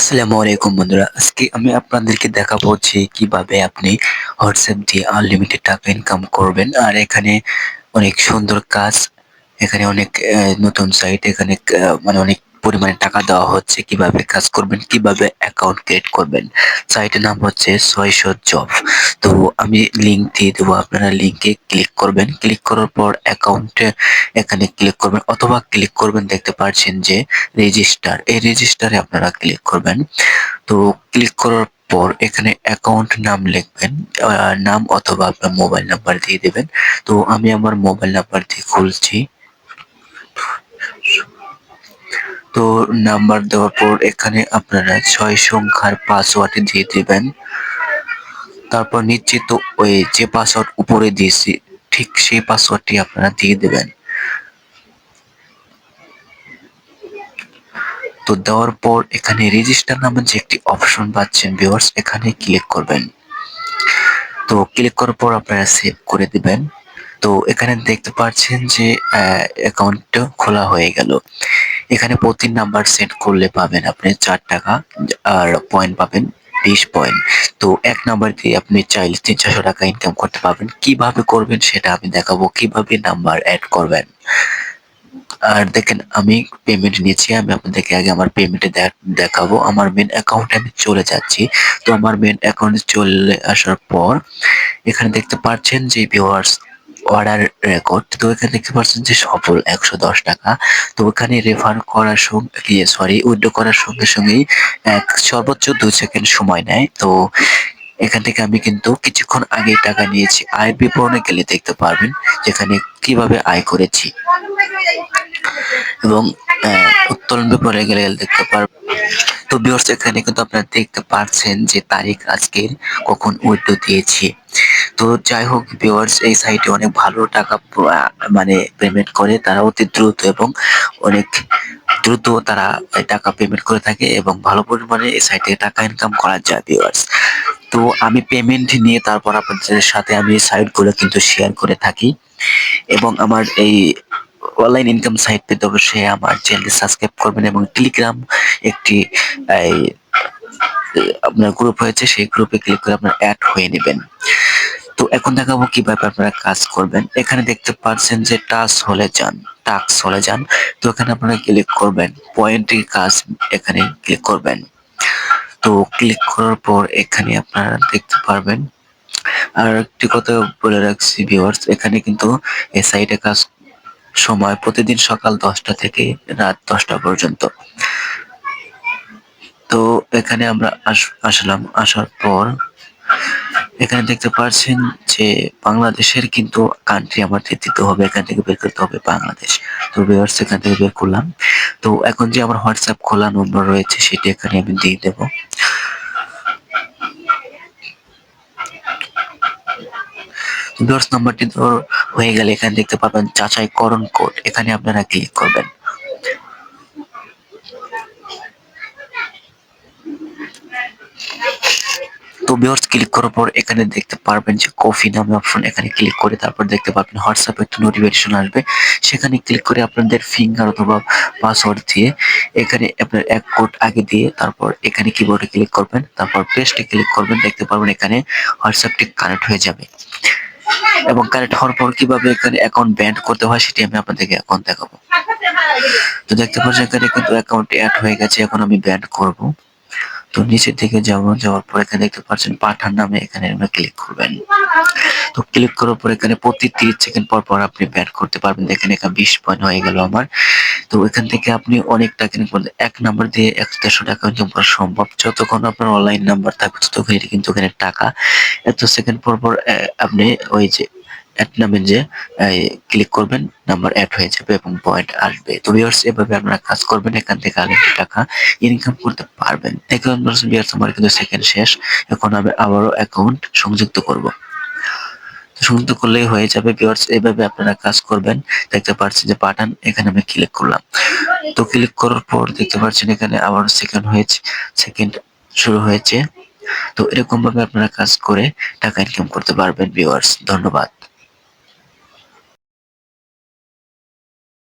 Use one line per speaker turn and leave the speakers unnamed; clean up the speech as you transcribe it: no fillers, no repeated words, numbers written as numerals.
আসসালামু আলাইকুম বন্ধুরা। আজকে আমি আপনাদেরকে দেখাবো যে কিভাবে আপনি হোয়াটসঅ্যাপ দিয়ে আনলিমিটেড টাকা ইনকাম করবেন। আর এখানে অনেক সুন্দর কাজ, এখানে অনেক নতুন সাইট, এখানে মানে অনেক পরিমাণে টাকা দেওয়া হচ্ছে। কিভাবে কাজ করবেন, কিভাবে অ্যাকাউন্ট ক্রিয়েট করবেন। সাইটের নাম হচ্ছে ৬০০ জব। তো আমি লিংক দিয়ে দেবো, আপনারা লিংকে ক্লিক করবেন। ক্লিক করার পর অ্যাকাউন্টে এখানে ক্লিক করবেন অথবা ক্লিক করবেন, দেখতে পাচ্ছেন যে রেজিস্টার, এই রেজিস্টারে আপনারা ক্লিক করবেন। তো ক্লিক করার পর এখানে অ্যাকাউন্ট নাম লিখবেন, নাম অথবা আপনার মোবাইল নাম্বার দিয়ে দেবেন। তো আমি আমার মোবাইল নাম্বার দিয়ে খুলছি। তো নাম্বার দেওয়ার পর এখানে আপনারা ৬ সংখ্যার পাসওয়ার্ড দিয়ে দিবেন। তারপর নিচে তো ওই যে পাসওয়ার্ড উপরে দিয়েছি ঠিক সেই পাসওয়ার্ডটি আপনারা দিয়ে দেবেন। তো দেওয়ার পর এখানে রেজিস্টার নামে যে একটি অপশন পাচ্ছেন ভিউয়ার্স, এখানে ক্লিক করবেন। তো ক্লিক করার পর আপনারা সেভ করে দিবেন। তো এখানে দেখতে পাচ্ছেন যে অ্যাকাউন্টটা খোলা হয়ে গেল। এখানে প্রতি নাম্বার সেন্ড করলে পাবেন আপনি ৪ টাকা, আর পয়েন্ট পাবেন ২০ পয়েন্ট। তো এক নাম্বার দিয়ে আপনি চাইলে ৩০০ টাকা ইনকাম করতে পারবেন। কিভাবে করবেন সেটা আমি দেখাবো, কিভাবে নাম্বার অ্যাড করবেন। আর দেখেন আমি পেমেন্ট নিয়েছি, আমি আপনাদেরকে আগে আমার পেমেন্টে দেখাবো। আমার মেন অ্যাকাউন্টে আমি চলে যাচ্ছি। তো আমার মেন অ্যাকাউন্টে চলে আসার পর এখানে দেখতে পাচ্ছেন যে ভিউয়ার্স অর্ডার রেকর্ড। তো এখানে দেখতে পাচ্ছেন যে সফল ১১০ টাকা। তো ওখানে রেফার করার সঙ্গে উইথড্র করার সঙ্গে সঙ্গেই সর্বোচ্চ ২ সেকেন্ড সময় নেয়। তো এখান থেকে আমি কিন্তু কিছুক্ষণ আগেই টাকা নিয়েছি। আয়ের বিবরণে গেলে দেখতে পারবেন যেখানে কিভাবে আয় করেছি, এবং উত্তোলন বিবরণে গেলে দেখতে পারবেন। তো ভিউয়ার্স এখানে কিন্তু আপনারা দেখতে পাচ্ছেন যে তারিখ আজকের, কখন উইথড্র দিয়েছি। তো যাই হোক ভিউয়ার্স, এই সাইটে অনেক ভালো টাকা মানে পেমেন্ট করে তারা অতি দ্রুত, এবং অনেক দ্রুত তারা টাকা পেমেন্ট করে থাকে, এবং ভালো পরিমাণে এই সাইটে টাকা ইনকাম করা যায় ভিউয়ার্স। তো আমি পেমেন্ট নিয়ে তারপর আপনাদের সাথে আমি সাইটগুলো কিন্তু শেয়ার করে থাকি, এবং আমার এই অনলাইন ইনকাম সাইট পেতে অবশ্যই আমার চ্যানেলটি সাবস্ক্রাইব করবেন, এবং টেলিগ্রাম একটি এই আপনার গ্রুপ হয়েছে, সেই গ্রুপে ক্লিক করে আপনার অ্যাড হয়ে নেবেন। তো এখন দেখাবো কিভাবে আপনারা কাজ করবেন। এখানে দেখতে পাচ্ছেন যে টাস্ক হলে যান। তো এখানে আপনারা ক্লিক করবেন, পয়েন্টের কাজ এখানে ক্লিক করবেন। তো ক্লিক করার পর এখানে আপনারা দেখতে পারবেন। আর একটি কথা বলে রাখছি ভিউয়ার্স, এখানে কিন্তু এই সাইটে কাজ সময় প্রতিদিন সকাল ১০টা থেকে রাত ১০টা পর্যন্ত। তো এখানে আমরা আসলাম, আসার পর এখানে দেখতে পাচ্ছেন যে বাংলাদেশের কিন্তু কান্ট্রি আমার দিতে হবে, এখান থেকে বের করতে হবে বাংলাদেশ। তো ভিউয়ার্স এখান থেকে বের করলাম। তো এখন যে আমার হোয়াটসঅ্যাপ খোলা নম্বর রয়েছে সেটি এখানে আমি দিয়ে দেব। ভিউয়ার্স নাম্বারটি হয়ে গেলে এখানে দেখতে পাবেন যাচাইকরণ কোড, এখানে আপনারা ক্লিক করবেন। তো ভিউয়ার্স ক্লিক করার পর এখানে দেখতে পারবেন যে কফি নামে অপশন, এখানে ক্লিক করে তারপর দেখতে পাবেন হোয়াটসঅ্যাপে একটা নোটিফিকেশন আসবে, সেখানে ক্লিক করে আপনাদের ফিঙ্গার অথবা পাসওয়ার্ড দিয়ে এখানে আপনার এক কোড আগে দিয়ে তারপর এখানে কিবোর্ডে ক্লিক করবেন, তারপর পেস্টে ক্লিক করবেন। দেখতে পারবেন এখানে হোয়াটসঅ্যাপটি কানেক্ট হয়ে যাবে, এবং কানেক্ট হওয়ার পর কিভাবে এখানে অ্যাকাউন্ট ব্যান্ড করতে হয় সেটি আমি আপনাদেরকে এখন দেখাবো। তো দেখতে পাচ্ছেন এখানে কিন্তু অ্যাকাউন্ট অ্যাড হয়ে গেছে, এখন আমি ব্যান্ড করব। তো নিচের দিকে যাওয়ার পর এখানে দেখতে পাচ্ছেন পাঠান নামে, এখানে আমরা ক্লিক করবেন। তো ক্লিক করার পর এখানে প্রতি ৩০ সেকেন্ড পর পর আপনি ব্যাট করতে পারবেন। দেখেন এখানে ২০ পয়েন্ট হয়ে গেল আমার। তো এখান থেকে আপনি অনেক টাকা ইনকাম করতে, এক নাম্বার দিয়ে ১৫০ টাকা ইনকাম করা সম্ভব। যতক্ষণ আপনার অনলাইন নাম্বার থাকবে ততক্ষণ কিন্তু এখানে টাকা এত সেকেন্ড পর পর আপনি ওই যে অ্যাড নামে যে ক্লিক করবেন, নাম্বার অ্যাড হয়ে যাবে এবং পয়েন্ট আসবে। তো ভিউয়ার্স এভাবে আপনারা কাজ করবেন, এখান থেকে আরেকটি টাকা ইনকাম করতে পারবেন। দেখুন ভিউয়ার্স আমার কিন্তু সেকেন্ড শেষ, এখন আমি আবারও অ্যাকাউন্ট সংযুক্ত করব। সংযুক্ত করলেই হয়ে যাবে ভিউয়ার্স, এভাবে আপনারা কাজ করবেন। দেখতে পাচ্ছেন যে পাঠান, এখানে আমি ক্লিক করলাম। তো ক্লিক করার পর দেখতে পাচ্ছেন এখানে আবার সেকেন্ড শুরু হয়েছে। তো এরকম ভাবে আপনারা কাজ করে টাকা ইনকাম করতে পারবেন ভিউয়ার্স। ধন্যবাদ।